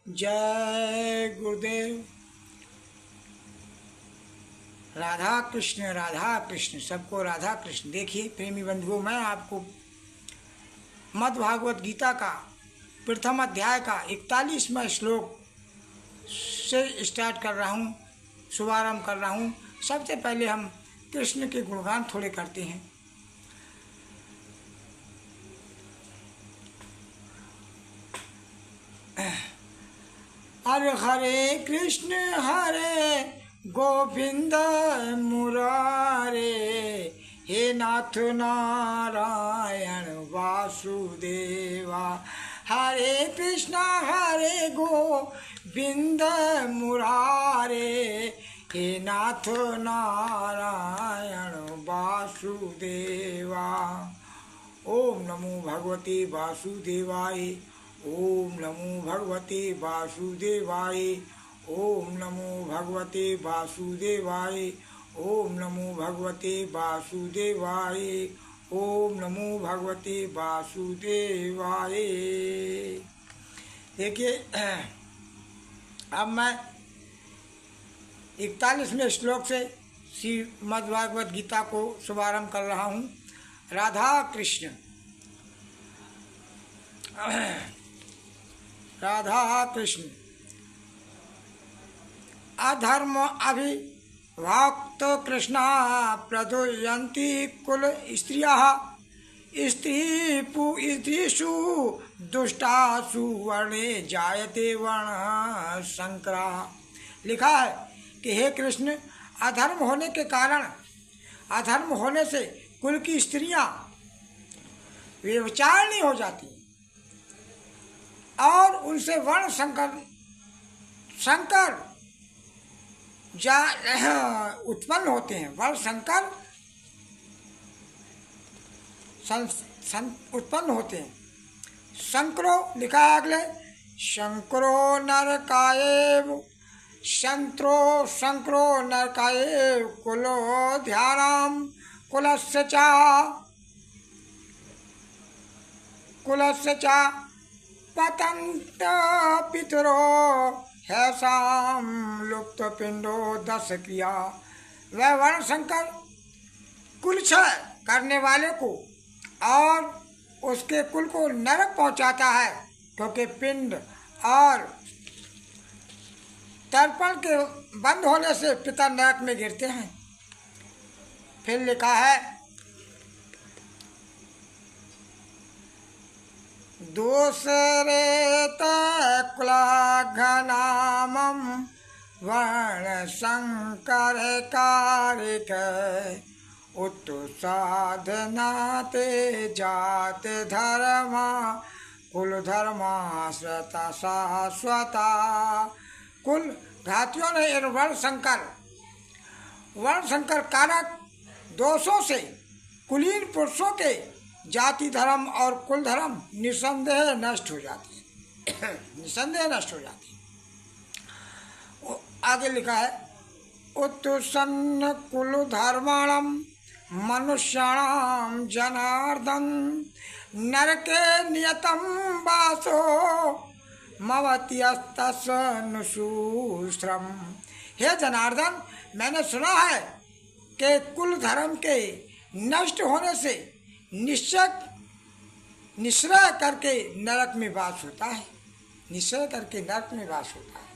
जय गुरुदेव। राधा कृष्ण सबको राधा कृष्ण। देखिए प्रेमी बंधुओं, मैं आपको मद् भागवत गीता का प्रथम अध्याय का 41वां श्लोक से स्टार्ट कर रहा हूँ, शुभारंभ कर रहा हूँ। सबसे पहले हम कृष्ण के गुणगान थोड़े करते हैं। हरे हरे कृष्ण हरे गोविंद मुरारे, हे नाथ नारायण वासुदेवा। हरे कृष्ण हरे गोविंद मुरारे, हे नाथ नारायण वासुदेवा। ओम नमो भगवते वासुदेवाय। ओम नमो भगवते वासुदेवाय। ओम नमो भगवते वासुदेवाय। ओम नमो भगवते वासुदेवाय। ओम नमो भगवते वासुदेवाय। देखिए, अब मैं 41वें श्लोक से श्रीमद्भागवत गीता को शुभारंभ कर रहा हूँ। राधा कृष्ण अधर्म अभिभक्त कृष्णा प्रदुयन्ति कुल स्त्रियः, स्त्रीषु दुष्टासु वर्णे जायते वर्ण संकरा। लिखा है कि हे कृष्ण, अधर्म होने के कारण, अधर्म होने से कुल की स्त्रियां व्यभिचारिणी हो जाती और उनसे वर्ण संकर उत्पन्न होते हैं। वर्ण संकर उत्पन्न होते हैं। शंकरो लिखा है अगले, शंकरो नरकाय शंकरो नरकाय कुलो ध्यानम कुलस्य च पतंत पितरो हैसाम लुप्त पिंडो दस किया। वह वर्ण संकर कुल क्षय करने वाले को और उसके कुल को नरक पहुंचाता है, क्योंकि पिंड और तर्पण के बंद होने से पिता नरक में गिरते हैं। फिर लिखा है, दूसरे कुलाघनामं वर्ण संकर कारिक, उत्तु साधना ते जात धर्म कुल धर्मा श्रता शाश्वता। कुल घातियों ने इन वर्ण संकर कारक दोषों से कुलीन पुरुषों के जाति धर्म और कुल धर्म निसंदेह नष्ट हो जाती है। निसंदेह नष्ट हो जाती है। आगे लिखा है, उत्सन्न कुल धर्माणम मनुष्याणाम जनार्दन, नरके नियतम वासो मवत्यस्तनुसूश्रम। हे जनार्दन, मैंने सुना है कि कुल धर्म के नष्ट होने से निश्चय करके नरक में वास होता है। निश्चय करके नरक में वास होता है।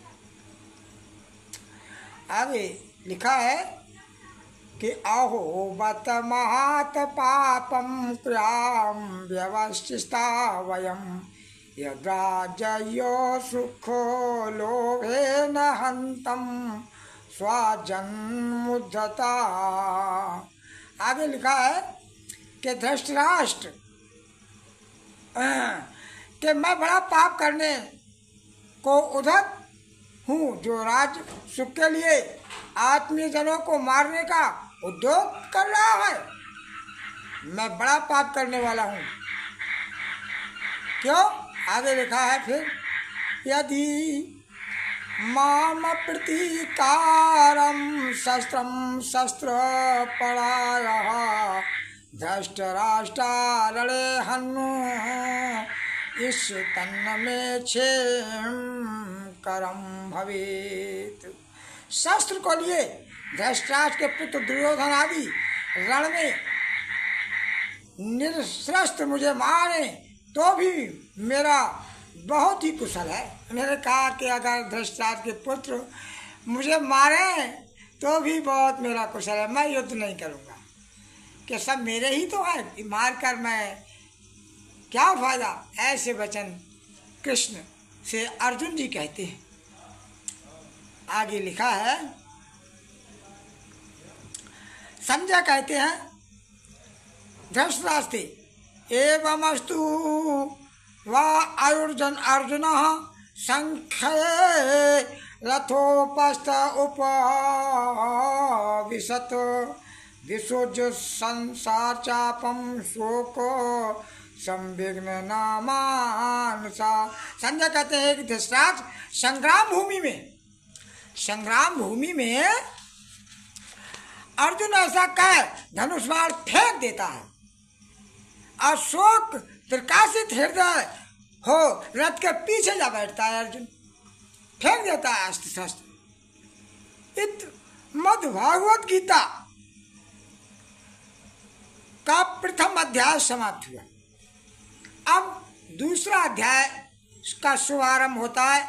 आगे लिखा है कि अहो बत महात पापम क्रियाम व्यवस्थिता वयम, यद्राजयो सुखो लोभे न हंतम स्वजन्मुद्धता। आगे लिखा है कि धृतराष्ट्र कि मैं बड़ा पाप करने को उद्धत हूँ, जो राज्य सुख के लिए आत्मीय जनों को मारने का उद्योग कर रहा है। मैं बड़ा पाप करने वाला हूँ। क्यों? आगे लिखा है फिर, यदि माम प्रतीकारम शस्त्रम शस्त्र परायः, धृतराष्ट्रारणे हनु इस तन्न में क्षेम करम भवेत। शस्त्र को लिए धृतराष्ट्र के पुत्र दुर्योधन आदि रण में निरस्त्र मुझे मारे तो भी मेरा बहुत ही कुशल है। मैंने कहा कि अगर धृतराष्ट्र के पुत्र मुझे मारे तो भी बहुत मेरा कुशल है, मैं युद्ध नहीं करूँगा, कि सब मेरे ही तो है, मार कर मैं क्या फायदा। ऐसे वचन कृष्ण से अर्जुन जी कहते हैं। आगे लिखा है, संजय कहते हैं धृतराष्ट्र एवमस्तु वा अर्जुन संख्ये रथोपस्थ उपविशत विसोज संसार चापम शोको संविघ्न नामानुसा। संजय कहते हैं कि धृतराष्ट्र संग्राम भूमि में अर्जुन ऐसा कह धनुष बाण फेंक देता है और शोक प्रकाशित हृदय हो रथ के पीछे जा बैठता है। अर्जुन फेंक देता है अस्त्र शस्त्र। इत मद्भागवत गीता का प्रथम अध्याय समाप्त हुआ। अब दूसरा अध्याय का शुभारंभ होता है।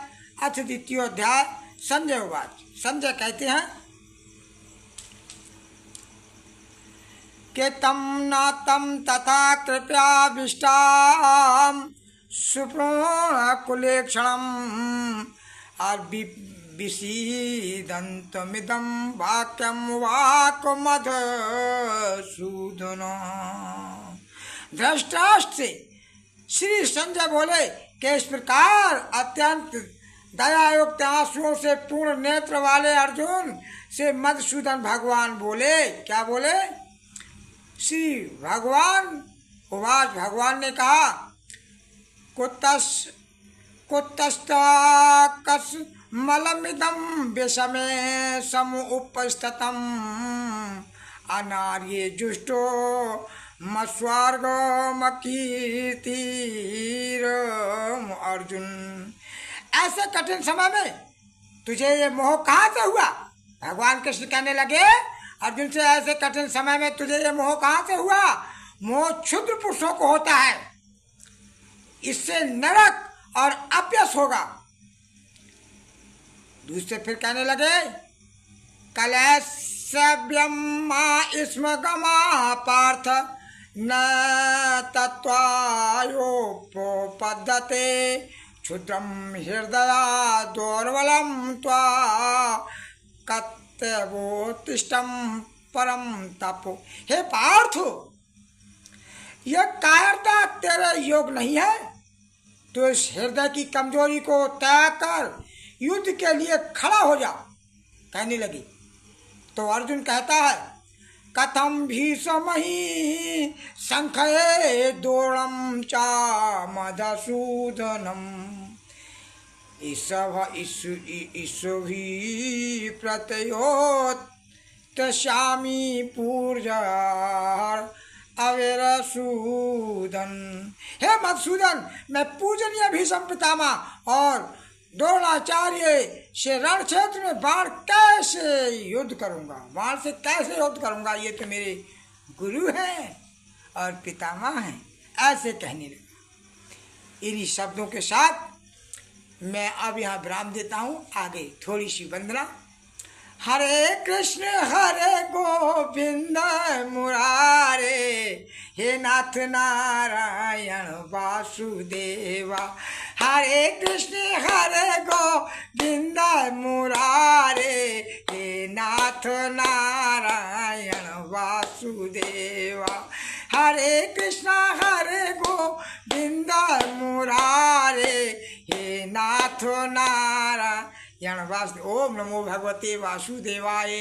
अथ द्वितीय अध्याय। संजय उवाच। संजय कहते हैं कि तम न तम तथा कृपयाविष्टाम सुप्रोण कुलेक्षणम और विषीदन्तमिदं वाक्यम वाक्मधुसूदन। धृतराष्ट्र से श्री संजय बोले कि इस प्रकार अत्यंत दयायुक्त आंसुओं से पूर्ण नेत्र वाले अर्जुन से मधुसूदन भगवान बोले। क्या बोले? श्री भगवान उवाच। भगवान ने कहा कुतस्तकस मलमिदं विषमे समुपस्थितम् अनार्ये जुष्टो मस्वर्गमकीर्तिर। अर्जुन, ऐसे कठिन समय में तुझे ये मोह कहाँ से हुआ? भगवान कृष्ण कहने लगे अर्जुन से, ऐसे कठिन समय में तुझे ये मोह कहाँ से हुआ? मोह क्षुद्र पुरुषों को होता है, इससे नरक और अपयश होगा। दूसरे फिर कहने लगे कलशव्यमा इसम गमा पार्थ न तत्वायोपपद्यते क्षुद्रम हृदया दोर्बलम त्वा कत्यवोत्तिष्ठम परम तपो। हे पार्थ, यह कायरता तेरे योग नहीं है। तो इस हृदय की कमजोरी को त्याग कर युद्ध के लिए खड़ा हो जा। कहने लगी तो अर्जुन कहता है कथम भीषमहि संख्ये दोड़म चा मधुसूदनम ईश्वी प्रत्योत्स्यामि पूर्जार अवेरसूदन। हे मधुसूदन, मैं पूजनीय भीष्म पितामह और द्रोणाचार्य से रण क्षेत्र में बाण कैसे युद्ध करूंगा, बाण से कैसे युद्ध करूंगा? ये तो मेरे गुरु हैं और पितामह हैं। ऐसे कहने लगा। इन्हीं शब्दों के साथ मैं अब यहाँ विराम देता हूँ। आगे थोड़ी सी वंदना। हरे कृष्ण गोविंद मुरारे, हे नाथ नारायण वासुदेवा। हरे कृष्ण गोविंद मुरारे, हे नाथ नारायण वासुदेवा। हरे कृष्ण गोविंद मुरारे, हे नाथ नारायण वासुदेव। ओम नमो भगवते वासुदेवाय।